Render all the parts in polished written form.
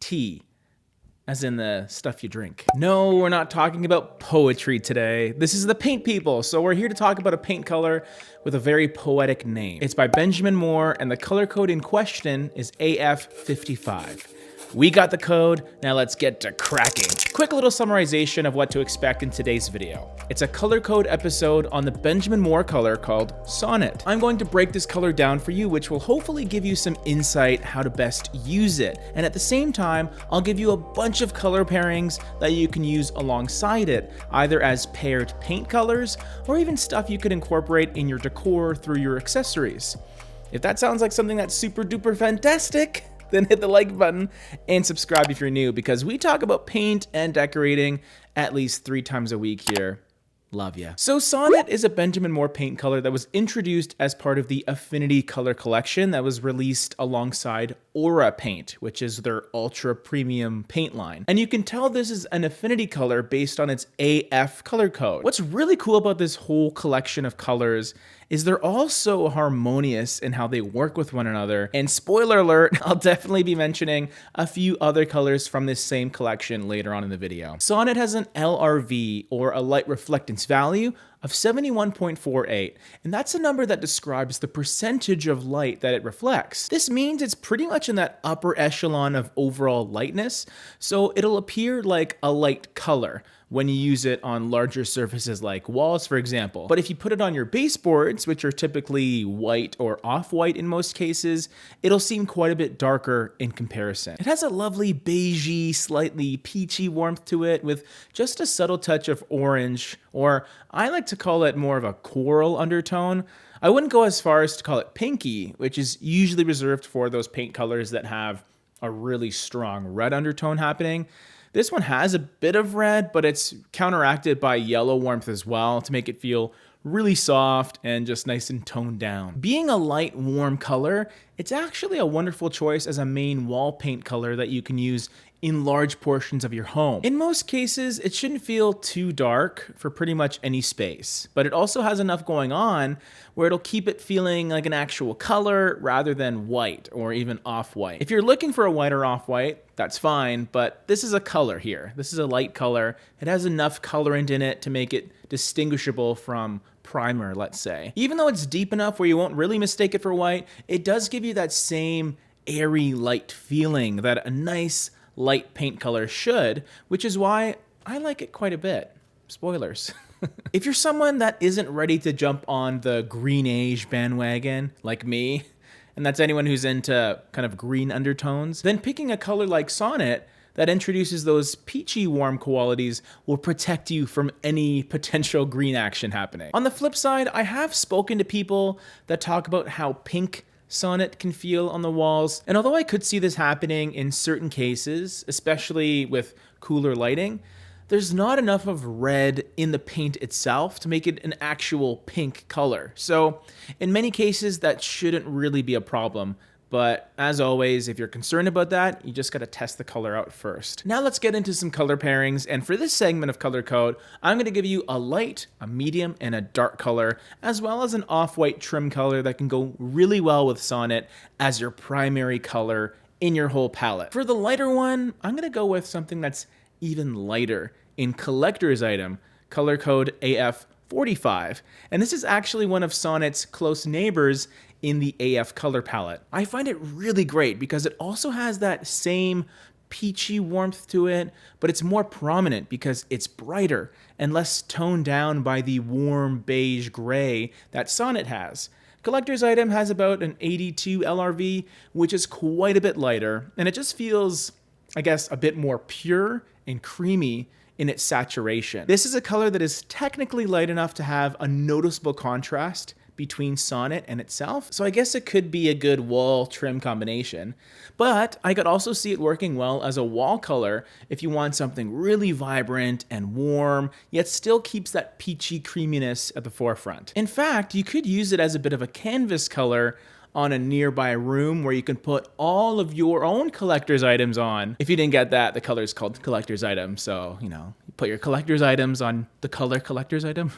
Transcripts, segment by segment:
tea, as in the stuff you drink. No, we're not talking about poetry today. This is the Paint People, so we're here to talk about a paint color with a very poetic name. It's by Benjamin Moore, and the color code in question is AF55. We got the code, now let's get to cracking. Quick little summarization of what to expect in today's video. It's a color code episode on the Benjamin Moore color called Sonnet. I'm going to break this color down for you, which will hopefully give you some insight how to best use it. And at the same time, I'll give you a bunch of color pairings that you can use alongside it, either as paired paint colors or even stuff you could incorporate in your decor through your accessories. If that sounds like something that's super duper fantastic, then hit the like button and subscribe if you're new, because we talk about paint and decorating at least 3 times a week here. Love ya. So Sonnet is a Benjamin Moore paint color that was introduced as part of the Affinity color collection that was released alongside Aura Paint, which is their ultra premium paint line. And you can tell this is an Affinity color based on its AF color code. What's really cool about this whole collection of colors is they're all so harmonious in how they work with one another. And spoiler alert, I'll definitely be mentioning a few other colors from this same collection later on in the video. Sonnet has an LRV, or a light reflectance value, of 71.48, and that's a number that describes the percentage of light that it reflects. This means it's pretty much in that upper echelon of overall lightness, so it'll appear like a light color when you use it on larger surfaces like walls, for example. But if you put it on your baseboards, which are typically white or off-white in most cases, it'll seem quite a bit darker in comparison. It has a lovely beigey, slightly peachy warmth to it with just a subtle touch of orange, or I like to call it more of a coral undertone. I wouldn't go as far as to call it pinky, which is usually reserved for those paint colors that have a really strong red undertone happening. This one has a bit of red, but it's counteracted by yellow warmth as well to make it feel really soft and just nice and toned down. Being a light, warm color, it's actually a wonderful choice as a main wall paint color that you can use in large portions of your home. In most cases, it shouldn't feel too dark for pretty much any space, but it also has enough going on where it'll keep it feeling like an actual color rather than white or even off-white. If you're looking for a white or off-white, that's fine, but this is a color here. This is a light color. It has enough colorant in it to make it distinguishable from primer, let's say. Even though it's deep enough where you won't really mistake it for white, it does give you that same airy light feeling that a nice light paint color should, which is why I like it quite a bit. Spoilers. If you're someone that isn't ready to jump on the green-age bandwagon, like me, and that's anyone who's into kind of green undertones, then picking a color like Sonnet that introduces those peachy warm qualities will protect you from any potential green action happening. On the flip side, I have spoken to people that talk about how pink Sonnet can feel on the walls, and although I could see this happening in certain cases, especially with cooler lighting, there's not enough of red in the paint itself to make it an actual pink color. So in many cases, that shouldn't really be a problem. But as always, if you're concerned about that, you just gotta test the color out first. Now let's get into some color pairings, and for this segment of color code, I'm gonna give you a light, a medium, and a dark color, as well as an off-white trim color that can go really well with Sonnet as your primary color in your whole palette. For the lighter one, I'm gonna go with something that's even lighter in collector's item, color code AF45. And this is actually one of Sonnet's close neighbors in the AF color palette. I find it really great because it also has that same peachy warmth to it, but it's more prominent because it's brighter and less toned down by the warm beige gray that Sonnet has. Collector's item has about an 82 LRV, which is quite a bit lighter, and it just feels, I guess, a bit more pure and creamy in its saturation. This is a color that is technically light enough to have a noticeable contrast between Sonnet and itself, so I guess it could be a good wall trim combination. But I could also see it working well as a wall color if you want something really vibrant and warm, yet still keeps that peachy creaminess at the forefront. In fact, you could use it as a bit of a canvas color on a nearby room where you can put all of your own collector's items on. If you didn't get that, the color is called collector's item, so, you know, you put your collector's items on the color collector's item.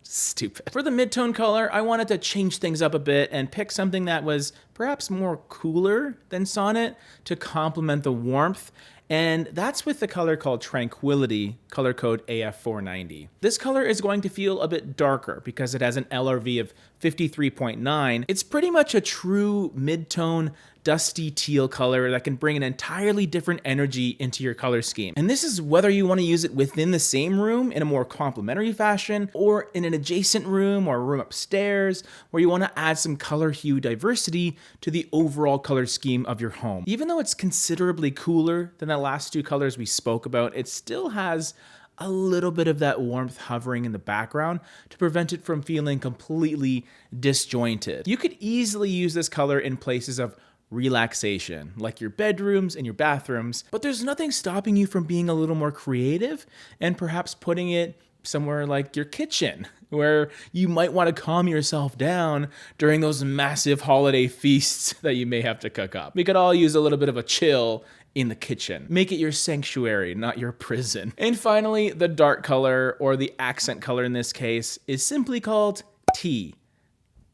Stupid. For the midtone color, I wanted to change things up a bit and pick something that was perhaps more cooler than Sonnet to complement the warmth. And that's with the color called Tranquility, color code AF490. This color is going to feel a bit darker because it has an LRV of 53.9. It's pretty much a true mid-tone, dusty teal color that can bring an entirely different energy into your color scheme. And this is whether you want to use it within the same room in a more complementary fashion, or in an adjacent room or a room upstairs where you want to add some color hue diversity to the overall color scheme of your home. Even though it's considerably cooler than the last two colors we spoke about, it still has a little bit of that warmth hovering in the background to prevent it from feeling completely disjointed. You could easily use this color in places of relaxation, like your bedrooms and your bathrooms, but there's nothing stopping you from being a little more creative and perhaps putting it somewhere like your kitchen, where you might want to calm yourself down during those massive holiday feasts that you may have to cook up. We could all use a little bit of a chill in the kitchen. Make it your sanctuary, not your prison. And finally, the dark color, or the accent color in this case, is simply called tea,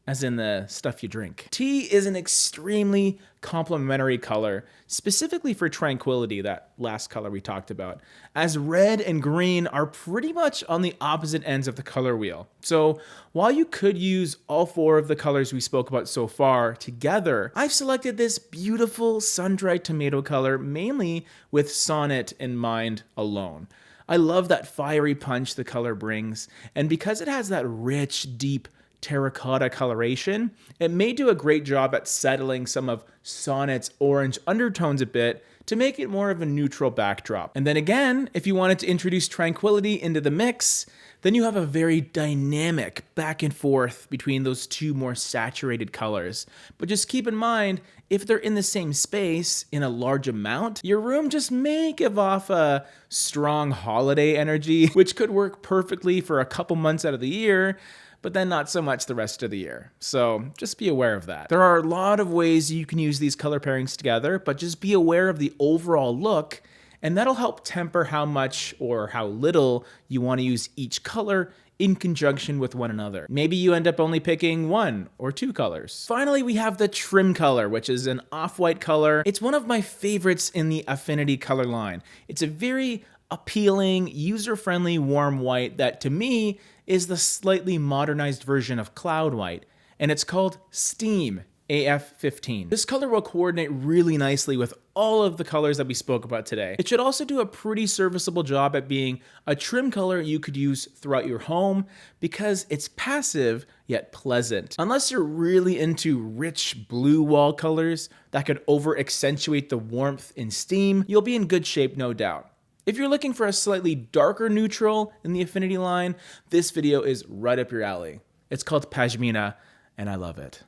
as in the stuff you drink. Tea is an extremely complementary color, specifically for Tranquility, that last color we talked about, as red and green are pretty much on the opposite ends of the color wheel. So while you could use all four of the colors we spoke about so far together, I've selected this beautiful sun-dried tomato color mainly with Sonnet in mind alone. I love that fiery punch the color brings, and because it has that rich, deep, terracotta coloration, it may do a great job at settling some of Sonnet's orange undertones a bit to make it more of a neutral backdrop. And then again, if you wanted to introduce Tranquility into the mix, then you have a very dynamic back and forth between those two more saturated colors. But just keep in mind, if they're in the same space in a large amount, your room just may give off a strong holiday energy, which could work perfectly for a couple months out of the year, but then not so much the rest of the year. So just be aware of that. There are a lot of ways you can use these color pairings together, but just be aware of the overall look, and that'll help temper how much or how little you want to use each color in conjunction with one another. Maybe you end up only picking one or two colors. Finally, we have the trim color, which is an off-white color. It's one of my favorites in the Affinity color line. It's a very appealing, user-friendly warm white that to me is the slightly modernized version of cloud white, and it's called Steam AF15. This color will coordinate really nicely with all of the colors that we spoke about today. It should also do a pretty serviceable job at being a trim color you could use throughout your home because it's passive yet pleasant. Unless you're really into rich blue wall colors that could over accentuate the warmth in Steam, you'll be in good shape, no doubt. If you're looking for a slightly darker neutral in the Affinity line, this video is right up your alley. It's called Pashmina, and I love it.